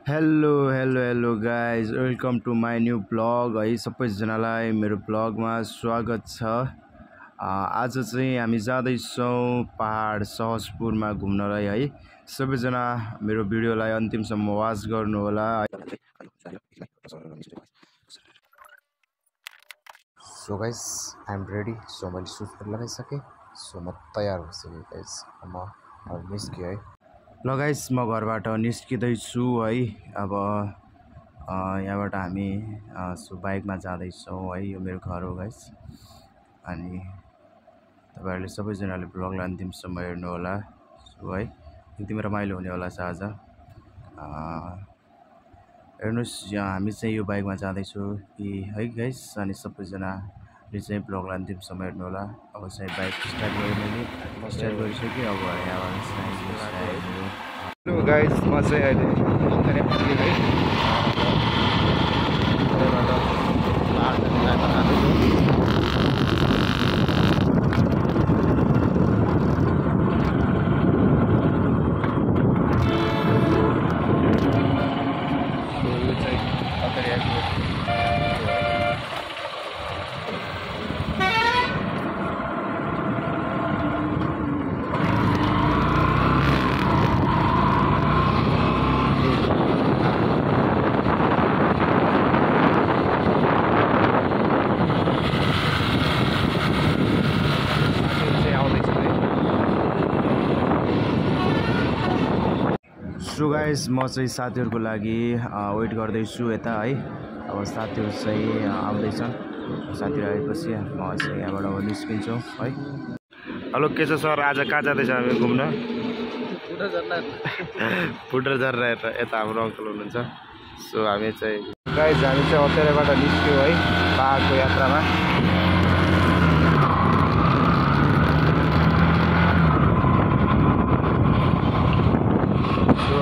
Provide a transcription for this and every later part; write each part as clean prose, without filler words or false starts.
Hello guys welcome to my new blog है। सबैजनालाई मेरो ब्लगमा स्वागत छ। आज चाहिँ हामी जाँदैछौँ पहाड सहजपुरमा घुम्नलाई है। सबैजना मेरो भिडियोलाई अन्तिमसम्म वाच गर्नुहोला। So guys I am ready. So मैले सुट पनि लगाइसकेँ। सो म तयार भइसकेँ गाइस। म निस्केँ है। ल गाइस म घरबाट निस्किँदैछु है। अब यहाँबाट हामी सो बाइकमा जाँदैछौँ है। यो मेरो घर हो गाइस। अनि तपाईहरुले सबैजनाले ब्लगलाई अन्तिमसम्म हेर्नु होला। सो है एकदमै रमाइलो हुने होला छ आज। हेर्नुस् हामी चाहिँ यो बाइकमा जाँदैछौँ कि है गाइस। अनि सबैजनाले चाहिँ ब्लगलाई अन्तिमसम्म हेर्नु होला। अब चाहिँ बाइक स्टार्ट गरेँ मैले। स्टार्ट गरिसकेँ। अब हेलो गाइस म चाहिँ अहिले सो गाइस म चाहिँ साथीहरुको लागि वेट गर्दैछु यता है। अब साथीहरु चाहिँ आउँदैछन्। साथीहरु आएपछि म चाहिँ यहाँबाट अब निस्किन्छु है। हेलो के छ सर, आज कहाँ जाँदैछ हामी घुम्न? फुटर झर्ना यता हाम्रो अङ्कल हुनुहुन्छ। सो हामी चाहिँ गाइस हामी चाहिँ अत्तरबाट निस्क्यौँ है पहाडको यात्रामा।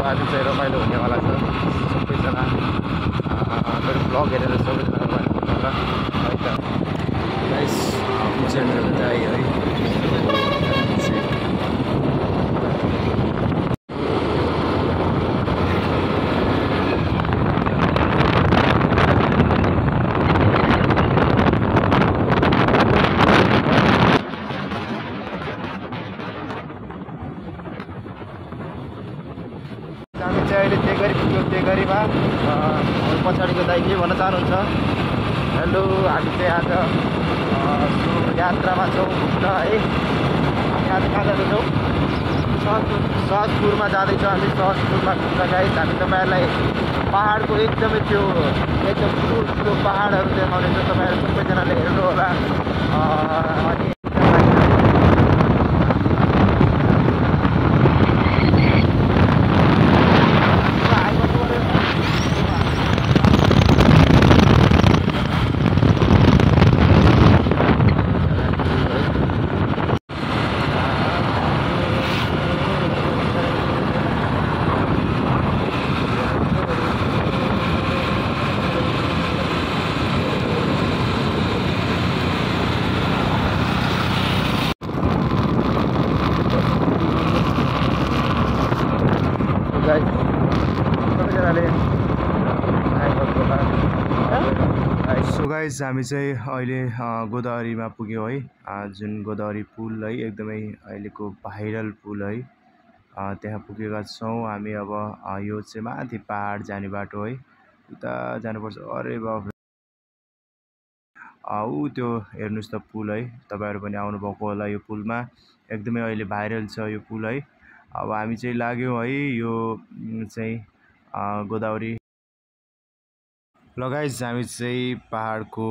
आज चाहिँ रमाइलो हुनेवाला छ। सबैजना मेरो ब्लग हेरेर सबैजना रमाइलो हुने होला है त गाइस। उज्जैनबाट चाहिँ है हामी चाहिँ अहिले तेगरीमा पछाडिको दाइ के भन्न चाहनुहुन्छ? हेलो हामी चाहिँ आज यात्रामा छौँ घुम्न है। हामी आज कहाँ जाँदैछौँ? सहजपुरमा जाँदैछौँ हामी। सहजपुरमा घुम्न गाइस हामी तपाईँहरूलाई पहाडको एकदमै त्यो एकदम ठुलो पहाडहरू देखाउनेछौँ। तपाईँहरू सबैजनाले हेर्नु होला। अनि सो गाइस हामी चाहिँ अहिले गोदावरीमा पुग्यौँ है। जुन गोदावरी पुल है एकदमै अहिलेको भाइरल पुल है। त्यहाँ पुगेका छौँ हामी। अब यो चाहिँ माथि पहाड जाने बाटो है। उता जानुपर्छ। अरे बाफ ऊ त्यो हेर्नुहोस् त पुल है। तपाईँहरू पनि आउनुभएको होला यो पुलमा। एकदमै अहिले भाइरल छ यो पुल है। अब हामी चाहिँ लाग्यौँ है यो चाहिँ गोदावरी। ल गाइस हामी चाहिँ पहाडको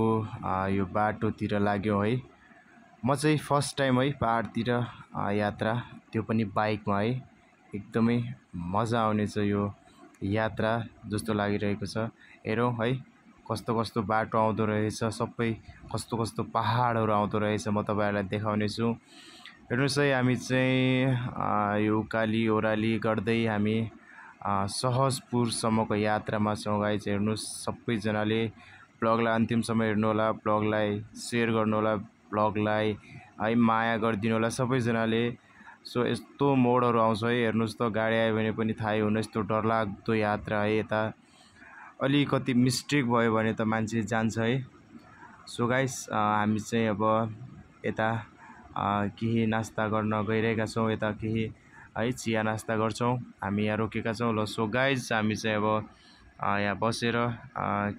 यो बाटोतिर लाग्यौँ है। म चाहिँ फर्स्ट टाइम है पहाडतिर यात्रा, त्यो पनि बाइकमा है। एकदमै मजा आउनेछ यो यात्रा जस्तो लागिरहेको छ। हेरौँ है कस्तो कस्तो बाटो आउँदो रहेछ, सबै कस्तो कस्तो पहाडहरू आउँदो रहेछ म तपाईँहरूलाई देखाउने छु। हेर्नुहोस् है हामी चाहिँ यो उकाली ओह्राली गर्दै हामी सहजपुरसम्मको यात्रामा छौँ गाइस। हेर्नुहोस् सबैजनाले ब्लगलाई अन्तिमसम्म हेर्नु होला। ब्लगलाई सेयर गर्नु होला। ब्लगलाई है माया गरिदिनु होला सबैजनाले। सो यस्तो मोडहरू आउँछ है, हेर्नुहोस् त गाडी आयो भने पनि थाहै हुन, यस्तो डरलाग्दो यात्रा है। यता अलिकति मिस्टेक भयो भने त मान्छे जान्छ है। सो गाइस हामी चाहिँ अब यता केही नास्ता गर्न गइरहेका छौँ, यता केही है चिया नास्ता गर्छौँ, हामी यहाँ रोकेका छौँ ल। सो गाइस हामी चाहिँ अब यहाँ बसेर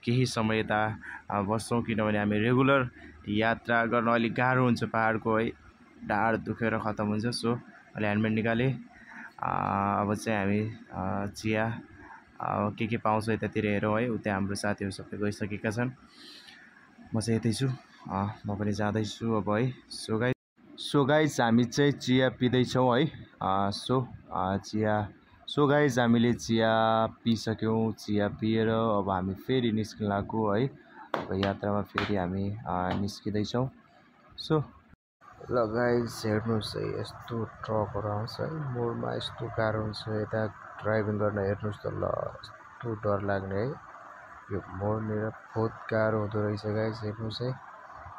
केही समय यता बस्छौँ, किनभने हामी रेगुलर यात्रा गर्न अलिक गाह्रो हुन्छ पहाडको है, ढाड दुखेर खत्तम हुन्छ। सो अहिले ह्यान्डमेड निकालेँ, अब चाहिँ हामी चिया के पाउँछ यतातिर हेरौँ है। उता हाम्रो साथीहरू सबै गइसकेका छन्, म चाहिँ यतै छु, म पनि जाँदैछु अब है। सो गाइस हामी चाहिँ चिया पिँदैछौँ है। सो गाइस हामीले चिया पिसक्यौँ, चिया पिएर अब हामी फेरि निस्किन लाग्यो है। अब यात्रामा फेरि हामी निस्किँदैछौँ। सो ल गाइस हेर्नुहोस् है, यस्तो ट्रकहरू आउँछ है मोडमा, यस्तो गाह्रो हुन्छ यता ड्राइभिङ गर्न। हेर्नुहोस् त ल, यस्तो डर लाग्ने है, यो मोडनिर बहुत गाह्रो हुँदो रहेछ गाइस। हेर्नुहोस् है,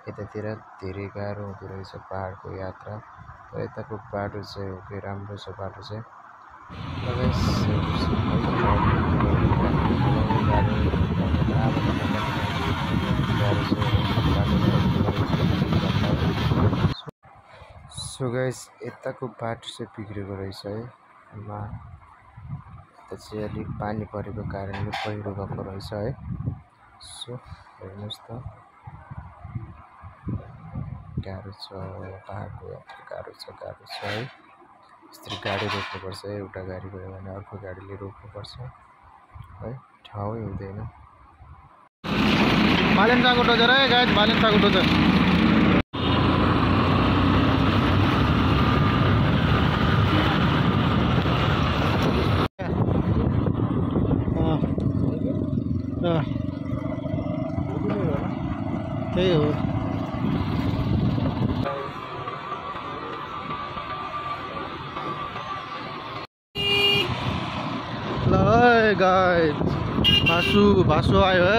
यतातिर धेरै गाह्रो हुँदो रहेछ पहाडको यात्रा, र यताको बाटो चाहिँ ओके राम्रो छ बाटो चाहिँ। सो गाइस यताको बाटो चाहिँ बिग्रेको रहेछ है, यता चाहिँ अलिक पानी परेको कारणले पहिरो गएको रहेछ है। सो हेर्नुहोस् त गाह्रो छ पहाडको यात्रा, गाह्रो छ है। यस्तरी गाडी रोक्नुपर्छ है, एउटा गाडी गयो भने अर्को गाडीले रोक्नुपर्छ है, ठाउँै हुँदैन। भालेन्साको डोजर है गाइस, भालेन्साको डोजर। त्यही हो। ल है गाइस, भासु आयो है।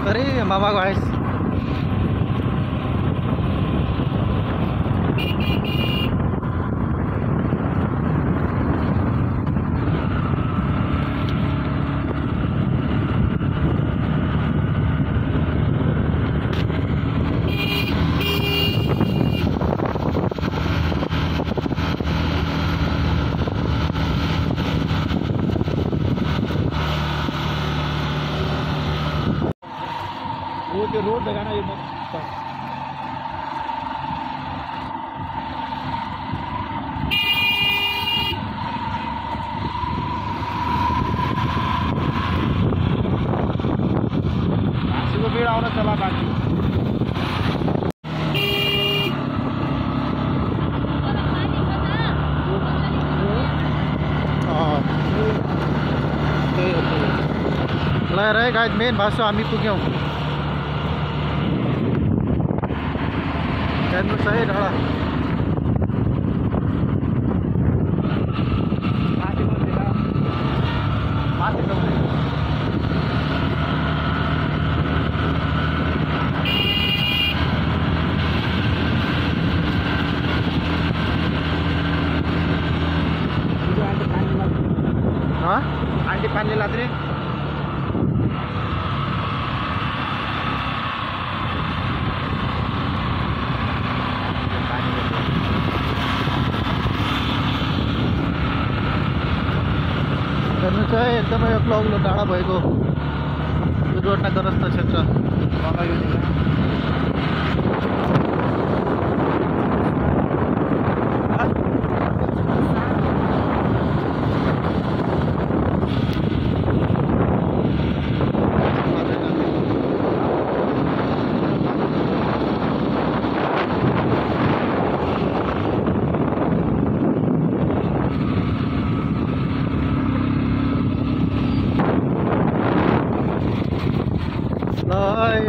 अरे मामाको आइस। वो जो रोड लगाना ये को भीड़ आउन चला बाकी। ल रे गाइस, मेन भाषा हामी पुग्यौँ। हेर्नुहोस् है डाँडा, आंटी पानी लाते रे। हेर्नुहोस् है, एकदमै अग्लो अग्लो डाँडा भएको दुर्घटनाग्रस्त क्षेत्र।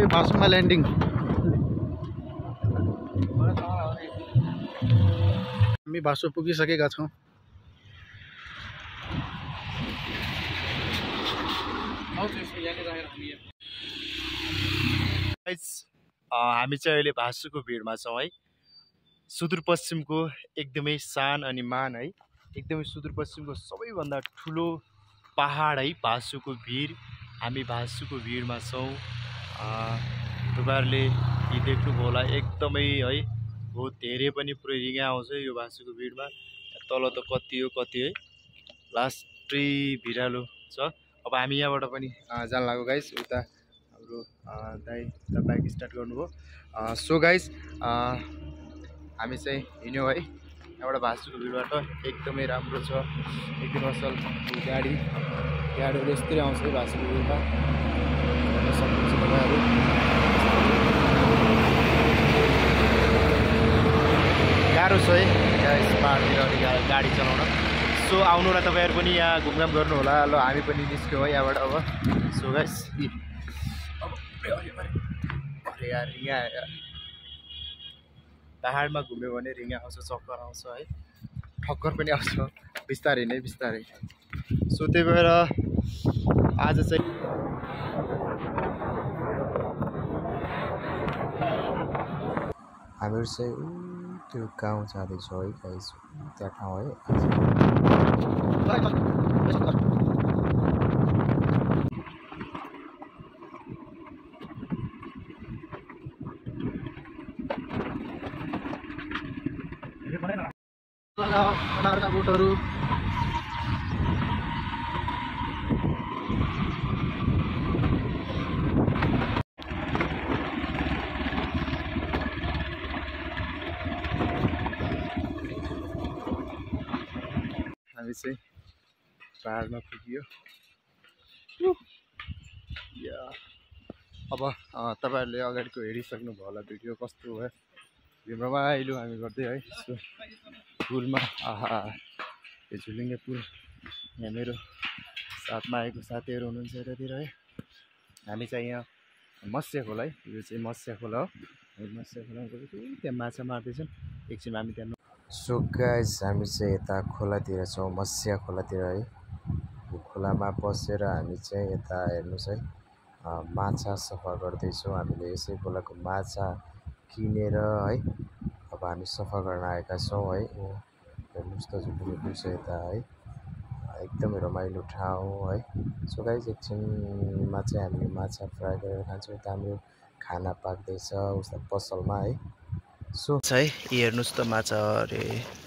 भासुमा ल्यान्डिङ। हामी भासु पुगिसकेका छौँ। हामी चाहिँ अहिले भासुको भिडमा छौँ है। सुदूरपश्चिमको एकदमै शान अनि मान है, एकदमै सुदूरपश्चिमको सबैभन्दा ठुलो पहाड है भासुको भिर। हामी भासुको भिडमा छौँ। तपाईँहरूले यी देख्नुभयो होला, एकदमै है बहुत धेरै पनि पुरै रिङा आउँछ यो भासुको भिडमा। तल त कति हो कति है, लास्टै भिरालो छ। अब हामी यहाँबाट पनि जान लाग्यो गाइस। उता हाम्रो दाइ उता बाइक स्टार्ट गर्नुभयो। सो गाइस हामी चाहिँ हिँड्यौँ है यहाँबाट भासुको भिडबाट। एकदमै राम्रो छ, एकदमै असल गाडीहरू यस्तै आउँछ है भासुको भिडमा, हेर्न सक्नुहुन्छ तपाईँहरू। गाह्रो छ है गाइस पहाडतिर अलिक गाडी चलाउन। सो आउनु होला तपाईँहरू पनि यहाँ घुमघाम गर्नु होला। ल हामी पनि निस्क्यौँ है यहाँबाट अब। सो गाइस अरे यार रिङा यार, पहाडमा घुम्यो भने रिङा आउँछ, चक्कर आउँछ है, ठक्कर पनि आउँछ, बिस्तारै नै बिस्तारै। सो त्यही भएर आज चाहिँ हामीहरू चाहिँ त्यो गाउँ जाँदैछौँ है गाइस, त्यहाँ ठाउँ है। बोटहरू हामी चाहिँ पहाडमा पुग्यो। अब तपाईँहरूले अगाडिको हेरिसक्नुभयो होला भिडियो कस्तो भयो, रमाइलो हामी गर्दै है। सो पुलमा यो झुलिङ्गे पुल, यहाँ मेरो साथमा आएको साथीहरू हुनुहुन्छ यतातिर है। हामी चाहिँ यहाँ मत्स्य खोला है, यो चाहिँ मत्स्य खोला हो। हामी मत्स्य खोलामा गएको त्यहाँ माछा मार्दैछन्, एकछिन हामी त्यहाँ। सो गाइस हामी चाहिँ यता खोलातिर छौँ, मत्स्य खोलातिर है। यो खोलामा बसेर हामी चाहिँ यता हेर्नुहोस् है माछा सफा गर्दैछौँ हामीले। यसै खोलाको माछा किनेर है अब हामी सफा गर्न आएका छौँ है। हेर्नुहोस् त झुलिङ्गे पुल छ यता है, एकदमै रमाइलो ठाउँ है। सो गाइस एकछिनमा चाहिँ हामी माछा फ्राई गरेर खान्छौँ। यता हाम्रो खाना पाक्दैछ उता पसलमा है। सो है यी हेर्नुहोस् त माछा, अरे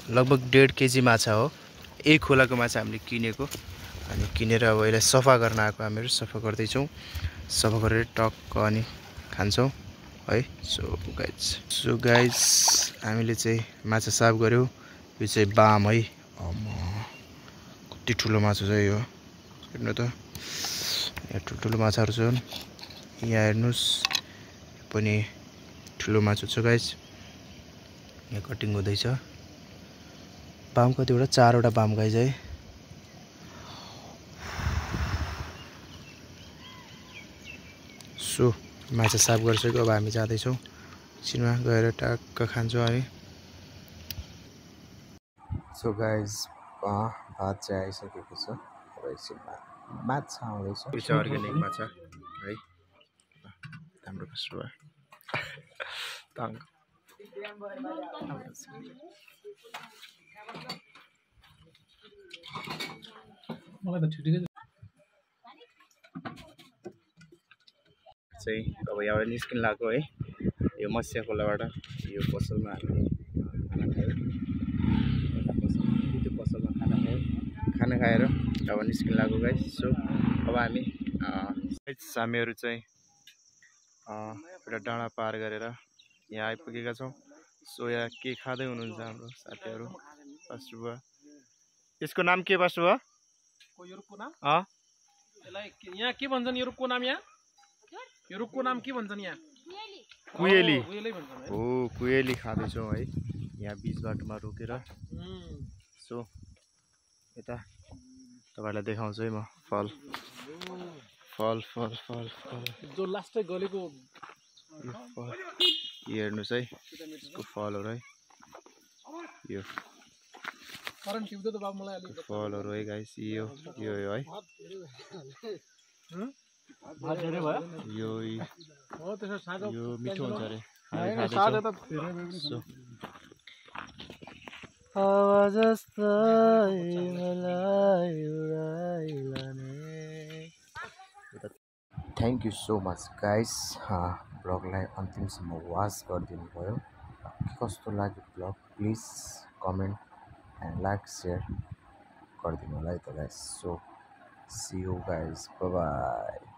लगभग 1.5 केजी माछा हो। यही खोलाको माछा हामीले किनेको, अनि किनेर अब यसलाई सफा गर्न आएको हामीहरू। सफा गर्दैछौँ, सफा गरेर टक्क अनि खान्छौँ है। सो गाइस हामीले चाहिँ माछा साफ गऱ्यौँ। यो चाहिँ बाम है, कति ठुलो माछा छ यो, हेर्नु त यहाँ ठुल्ठुलो माछाहरू छन्। यहाँ हेर्नुहोस् पनि ठुलो माछा छ गाइस। यहाँ कटिङ हुँदैछ। बाम कतिवटा, 4वटा बाम गाइस है। सो माछा साफ गरिसक्यो, अब हामी जाँदैछौँ। एकछिनमा गएर टक्क खान्छौँ हामी। सो गाइस भात चाहिँ आइसकेको छ। अब एकछिनमा माछा आउँदैछ। यो चाहिँ अर्ग्यानिक माछा है, हाम्रो कस्टमर ताङ। चाहिँ अब यहाँबाट निस्किन लाग्यो है, यो मत्स्य खोलाबाट। यो पसलमा हामीले खाना खायो, त्यो पसलमा खाना खाएर अब निस्किन लाग्यो गाइस। सो अब हामीहरू चाहिँ एउटा डाँडा पार गरेर यहाँ आइपुगेका छौँ। सो यहाँ के खाँदै हुनुहुन्छ हाम्रो साथीहरू। पास्टर बुवा, यसको नाम के पास्टर बुवा? यहाँ के भन्छन् यो रुखको नाम? यहाँ यो रुखको नाम के भन्छन्? यहाँ कुयेली। भन्छन्। हो कुयेली खाँदैछौँ है यहाँ बिच बाटोमा रोकेर। सो यता तपाईँलाई देखाउँछु है म फल फल फल फल फल जो लास्टै गलेको हेर्नुहोस् है, यसको फलहरू है, यो फलहरू है गाइस। यो है यो हो त्यसो साँझ यो मिठो हुन्छ अरे होइन साझा त thank you so much guys ब्लगलाई अन्तिमसम्म वाच गरिदिनु भयो के कस्तो लाग्यो blog please comment and like share गरिदिनु होला है त guys so see you guys bye by